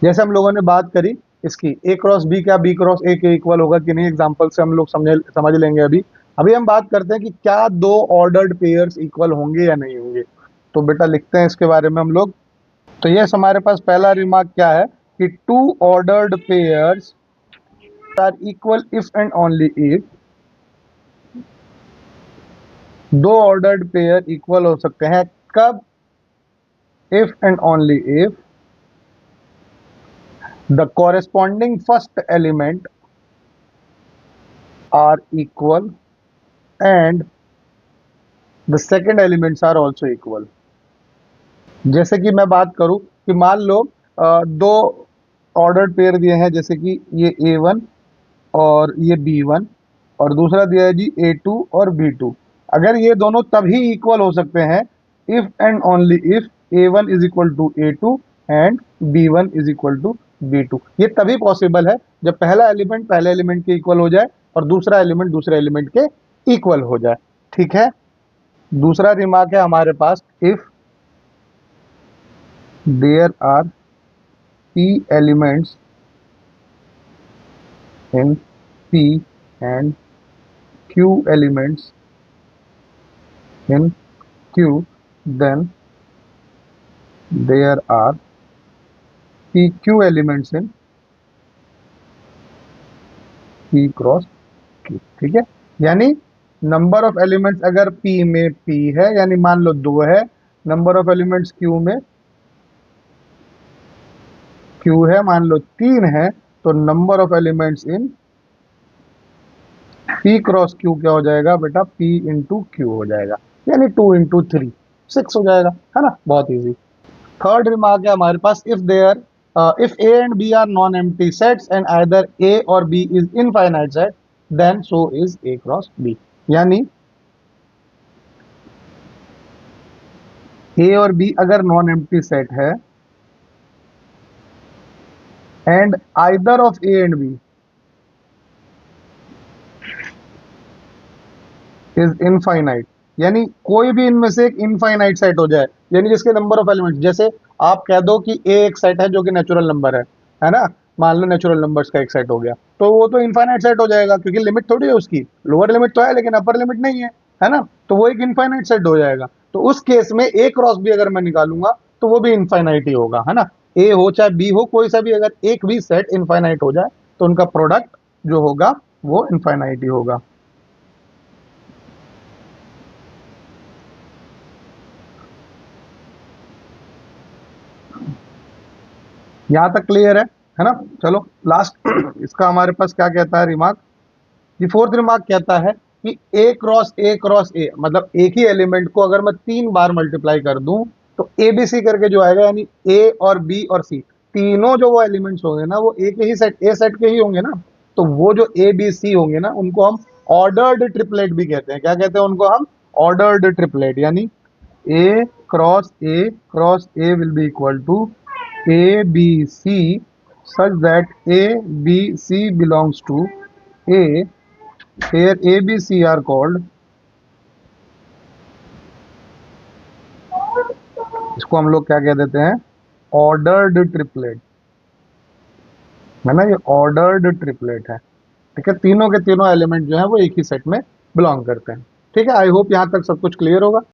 जैसे हम लोगों ने बात करी इसकी ए क्रॉस बी, क्या बी क्रॉस ए के इक्वल होगा कि नहीं, एग्जांपल से हम लोग समझ लेंगे। अभी अभी हम बात करते हैं कि क्या दो ऑर्डर्ड पेयर्स इक्वल होंगे या नहीं होंगे। तो बेटा लिखते हैं इसके बारे में हम लोग। तो ये हमारे पास पहला रिमार्क क्या है कि two ordered pairs are equal if and only if, दो ऑर्डर्ड पेयर इक्वल हो सकते हैं कब, if and only if the corresponding first element are equal and the second elements are also equal. जैसे कि मैं बात करूं कि मान लो दो ऑर्डर्ड पेयर दिए हैं, जैसे कि ये A1 और ये B1, और दूसरा दिया है जी A2 और B2। अगर ये दोनों तभी इक्वल हो सकते हैं if and only if A1 is equal to A2 and B1 is equal to B2। ये तभी पॉसिबल है जब पहला एलिमेंट पहले एलिमेंट के इक्वल हो जाए और दूसरा एलिमेंट दूसरे एलिमेंट के इक्वल हो जाए। ठीक है। दूसरा रिमार्क है हमारे पास, if there are P elements in P and Q elements in Q, then there are PQ elements in P cross Q। ठीक है, यानी नंबर ऑफ एलिमेंट्स अगर P में P है, यानी मान लो 2 है, नंबर ऑफ एलिमेंट्स Q में Q है मान लो 3 है, तो number of elements in P cross Q क्या हो जाएगा बेटा, P इंटू Q हो जाएगा, यानी 2 इंटू 3 6 हो जाएगा, है ना, बहुत इजी। थर्ड रिमार्क है हमारे पास, if A and B are non empty sets and either A और B is infinite set then so is A cross B। यानी A और B अगर नॉन एम्प्टी सेट है and either of A and B is infinite, यानी कोई भी इनमें से एक इनफाइनाइट सेट हो जाए, यानी जिसके नंबर ऑफ एलिमेंट्स, जैसे आप कह दो कि ए एक सेट है जो कि नेचुरल नंबर है ना, मान लो नेचुरल नंबर्स का एक सेट हो गया, तो वो तो इनफाइनाइट सेट हो जाएगा, क्योंकि लिमिट थोड़ी है उसकी, लोअर लिमिट तो है लेकिन अपर लिमिट नहीं है ना, तो वो एक इनफाइनाइट सेट हो जाएगा। तो उस केस में ए क्रॉस बी अगर मैं निकालूंगा तो वो भी इनफाइनाइट ही होगा, है ना, ए हो चाहे बी हो, कोई सा भी अगर एक भी सेट इनफाइनाइट हो जाए तो उनका प्रोडक्ट जो होगा वो इनफाइनाइट ही होगा। यहां तक क्लियर है ना। चलो लास्ट इसका हमारे पास क्या कहता है रिमार्क, ये फोर्थ रिमार्क कहता है कि ए क्रॉस ए, मतलब एक ही एलिमेंट को अगर मैं 3 बार मल्टीप्लाई कर दूं तो ए बी सी करके जो आएगा, यानी ए और बी और सी तीनों जो वो एलिमेंट्स होंगे ना वो एक ही सेट ए सेट के ही होंगे ना, तो वो जो ए बी सी होंगे ना उनको हम ऑर्डर्ड ट्रिपलेट भी कहते हैं। क्या कहते हैं उनको हम, ऑर्डर्ड ट्रिपलेट, यानी A cross A will be equal to A B C such that A B C belongs to A, here A B C are called, इसको हम लोग क्या कह देते हैं, ऑर्डर्ड ट्रिपलेट, है ना, ये ऑर्डर्ड ट्रिपलेट है। ठीक है, तीनों के तीनों एलिमेंट जो है वो एक ही सेट में बिलोंग करते हैं। ठीक है, आई होप यहाँ तक सब कुछ क्लियर होगा।